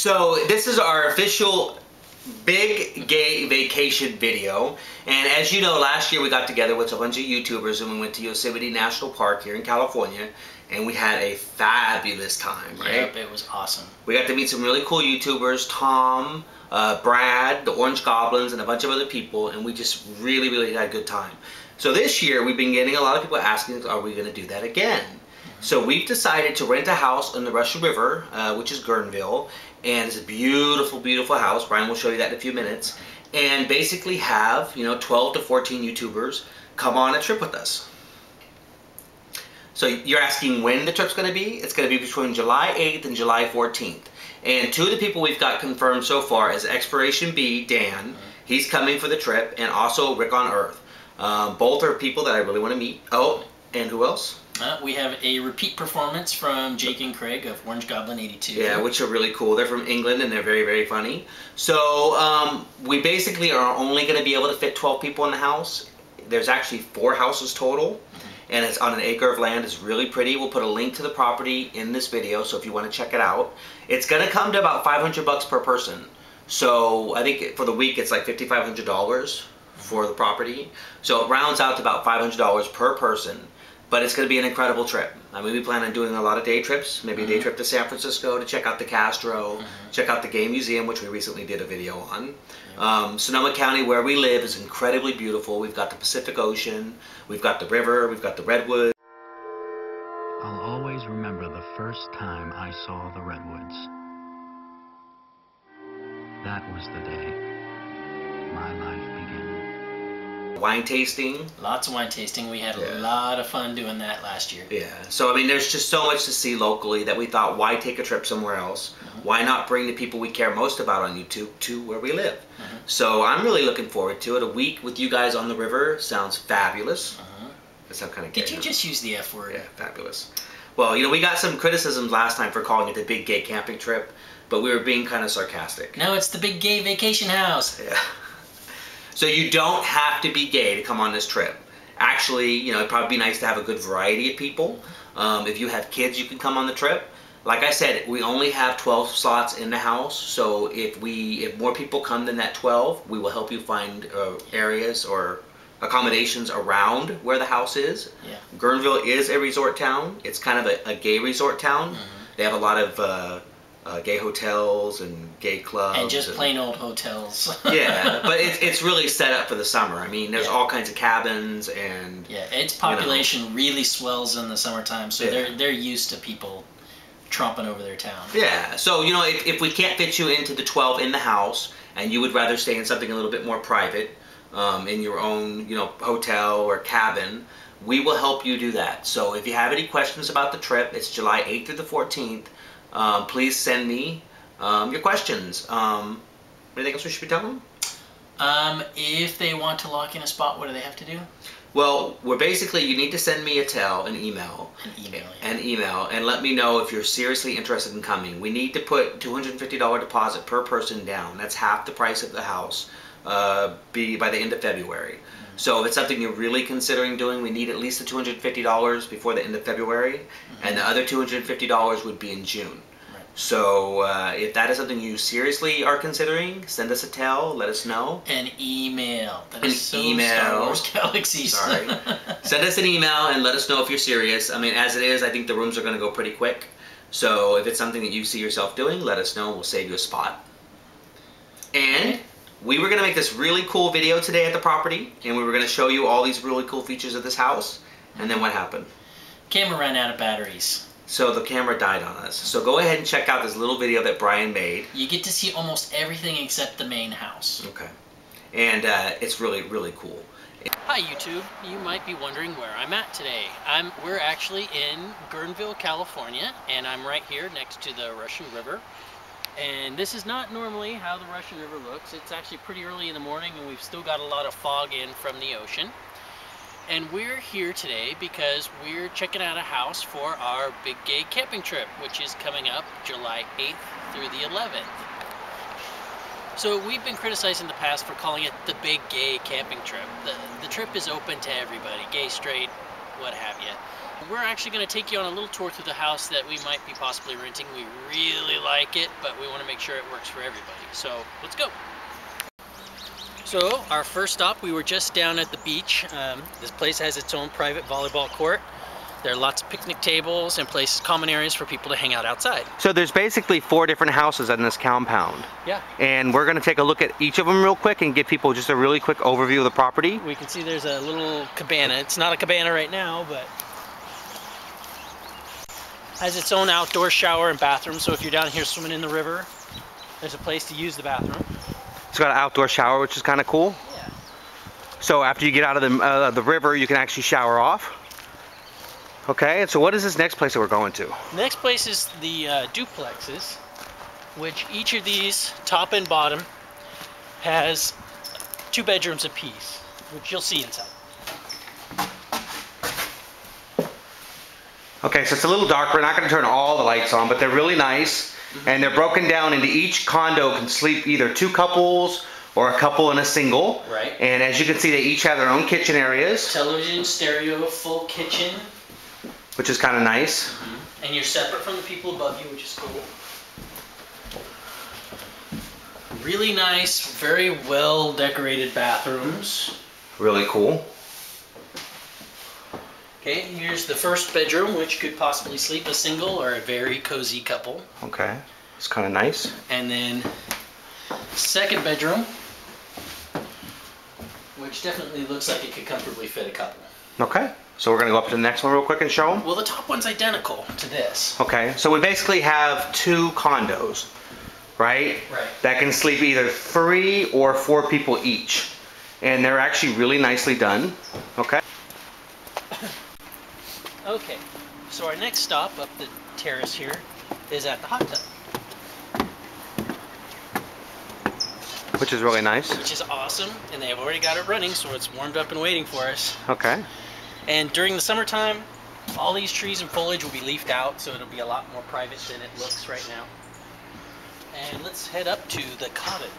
So this is our official Big Gay Vacation video, and as you know, last year we got together with a bunch of YouTubers and we went to Yosemite National Park here in California, and we had a fabulous time, right? Yep, it was awesome. We got to meet some really cool YouTubers, Tom, Brad, the Orange Goblins, and a bunch of other people, and we just really had a good time. So this year we've been getting a lot of people asking, are we going to do that again? So we've decided to rent a house on the Russian River, which is Guerneville, and it's a beautiful house. Brian will show you that in a few minutes. And basically have, 12 to 14 YouTubers come on a trip with us. So you're asking when the trip's going to be? It's going to be between July 8th and July 14th. And two of the people we've got confirmed so far is Exploration B, Dan. He's coming for the trip, and also Rick on Earth. Both are people that I really want to meet. Oh, and who else? We have a repeat performance from Jake and Craig of Orange Goblin 82. Yeah, which are really cool. They're from England and they're very funny. So we basically are only going to be able to fit 12 people in the house. There's actually 4 houses total, and it's on an acre of land. It's really pretty. We'll put a link to the property in this video, so if you want to check it out. It's going to come to about $500 per person. So I think for the week it's like $5,500 for the property. So it rounds out to about $500 per person. But it's going to be an incredible trip. I mean, we plan on doing a lot of day trips, maybe a day trip to San Francisco to check out the Castro, check out the Gay Museum, which we recently did a video on. Sonoma County, where we live, is incredibly beautiful. We've got the Pacific Ocean, we've got the river, we've got the Redwoods. I'll always remember the first time I saw the Redwoods. That was the day my life began. Wine tasting. Lots of wine tasting. We had a lot of fun doing that last year. Yeah. So, I mean, there's just so much to see locally that we thought, why take a trip somewhere else? Why not bring the people we care most about on YouTube to where we live? So I'm really looking forward to it. A week with you guys on the river sounds fabulous. That sounds kind of gay. Did you just use the F word? Yeah, fabulous. Well, we got some criticisms last time for calling it the Big Gay Camping Trip, but we were being kind of sarcastic. No, it's the Big Gay Vacation House. Yeah. So you don't have to be gay to come on this trip. Actually, it'd probably be nice to have a good variety of people. If you have kids, you can come on the trip. Like I said, we only have 12 slots in the house, so if more people come than that 12, we will help you find areas or accommodations around where the house is. Yeah. Guerneville is a resort town. It's kind of a gay resort town. They have a lot of gay hotels and gay clubs. And just plain old hotels. Yeah, but it's really set up for the summer. I mean, there's all kinds of cabins and... Yeah, its population really swells in the summertime, so they're used to people tromping over their town. Yeah, so, if we can't fit you into the 12 in the house, and you would rather stay in something a little bit more private, in your own, hotel or cabin, we will help you do that. So if you have any questions about the trip, it's July 8th through the 14th. Please send me your questions. Anything else we should be telling them? If they want to lock in a spot, what do they have to do? Well, you need to send me an email. An email, and let me know if you're seriously interested in coming. We need to put $250 deposit per person down. That's half the price of the house. By the end of February. So if it's something you're really considering doing, we need at least the $250 before the end of February, and the other $250 would be in June. So if that is something you seriously are considering, send us a tell, let us know. An email. That is so Star Wars Galaxy. Sorry. Send us an email and let us know if you're serious. I mean, as it is, I think the rooms are going to go pretty quick. So if it's something that you see yourself doing, let us know. We'll save you a spot. And we were going to make this really cool video today at the property, and we were going to show you all these really cool features of this house, and then what happened? Camera ran out of batteries. So the camera died on us. So go ahead and check out this little video that Brian made. You get to see almost everything except the main house. Okay. And it's really cool. Hi YouTube, you might be wondering where I'm at today. We're actually in Guernevill, California, and I'm right here next to the Russian River. And this is not normally how the Russian River looks. It's actually pretty early in the morning and we've still got a lot of fog in from the ocean. And we're here today because we're checking out a house for our Big Gay Camping Trip, which is coming up July 8th through the 11th. So we've been criticized in the past for calling it the Big Gay Camping Trip. The trip is open to everybody, gay, straight, what have you. We're actually going to take you on a little tour through the house that we might be possibly renting. We really like it, but we want to make sure it works for everybody. So let's go. So our first stop, we were just down at the beach. This place has its own private volleyball court. There are lots of picnic tables and places, common areas for people to hang out outside. So there's basically 4 different houses in this compound. Yeah. And we're going to take a look at each of them real quick and give people just a really quick overview of the property. We can see there's a little cabana. It's not a cabana right now, but has its own outdoor shower and bathroom. So if you're down here swimming in the river, there's a place to use the bathroom. It's got an outdoor shower, which is kind of cool. Yeah. So after you get out of the river, you can actually shower off. Okay, and so what is this next place that we're going to? The next place is the duplexes, which each of these, top and bottom, has 2 bedrooms apiece, which you'll see inside. Okay, so it's a little dark. We're not going to turn all the lights on, but they're really nice. And they're broken down into each condo can sleep either 2 couples or a couple and a single. Right. And as you can see, they each have their own kitchen areas. Television, stereo, full kitchen. Which is kind of nice. And you're separate from the people above you, which is cool. Really nice, very well decorated bathrooms. Really cool. Okay, here's the first bedroom, which could possibly sleep a single or a very cozy couple. Okay, it's kind of nice. And then second bedroom, which definitely looks like it could comfortably fit a couple. Okay, so we're going to go up to the next one real quick and show them. Well, the top one's identical to this. Okay, so we basically have 2 condos, right? Right. That can sleep either 3 or 4 people each. And they're actually really nicely done. Okay. Okay, so our next stop up the terrace here is at the hot tub. Which is really nice. Which is awesome, and they've already got it running, so it's warmed up and waiting for us. Okay. And during the summertime, all these trees and foliage will be leafed out, so it'll be a lot more private than it looks right now. And let's head up to the cottage.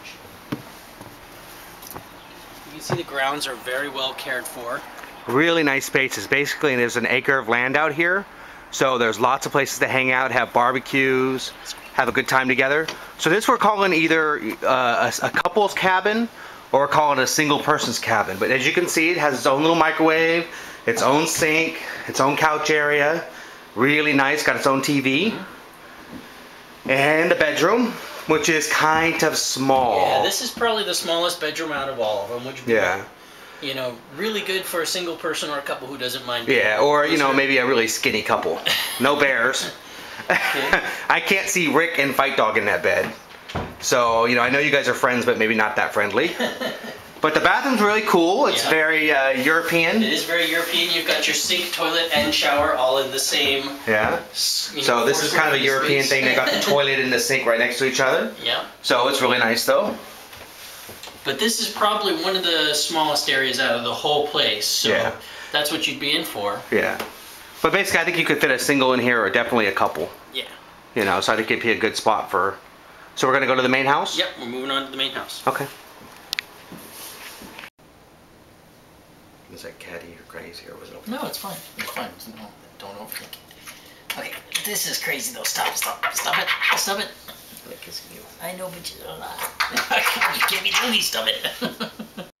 You can see the grounds are very well cared for. Really nice spaces. Basically, there's an acre of land out here, so there's lots of places to hang out, have barbecues, have a good time together. So this we're calling either a couple's cabin or we're calling it a single person's cabin. But as you can see, it has its own little microwave, its own sink, its own couch area. Really nice, got its own TV. And a bedroom, which is kind of small. Yeah, this is probably the smallest bedroom out of all of them, which would be, you know, really good for a single person or a couple who doesn't mind. Yeah, or, you know, maybe a really skinny couple. No bears. Okay. I can't see Rick and Fight Dog in that bed. So, you know, I know you guys are friends, but maybe not that friendly. But the bathroom's really cool. It's very European. It is very European. You've got your sink, toilet, and shower all in the same. Yeah. So this is kind of a European thing. They got the toilet and the sink right next to each other. Yeah. So it's really nice, though. But this is probably one of the smallest areas out of the whole place. So that's what you'd be in for. Yeah. But basically, I think you could fit a single in here or definitely a couple. Yeah. You know, so I think it'd be a good spot for... So we're going to go to the main house? Yep, we're moving on to the main house. Okay. Is that catty or crazy or was it okay? No, it's fine. It's fine. No, don't overthink it. Okay, this is crazy though. Stop, stop, stop it. Stop it. I'm kissing you. I know, but you don't know. You can't be doing these. Stop it.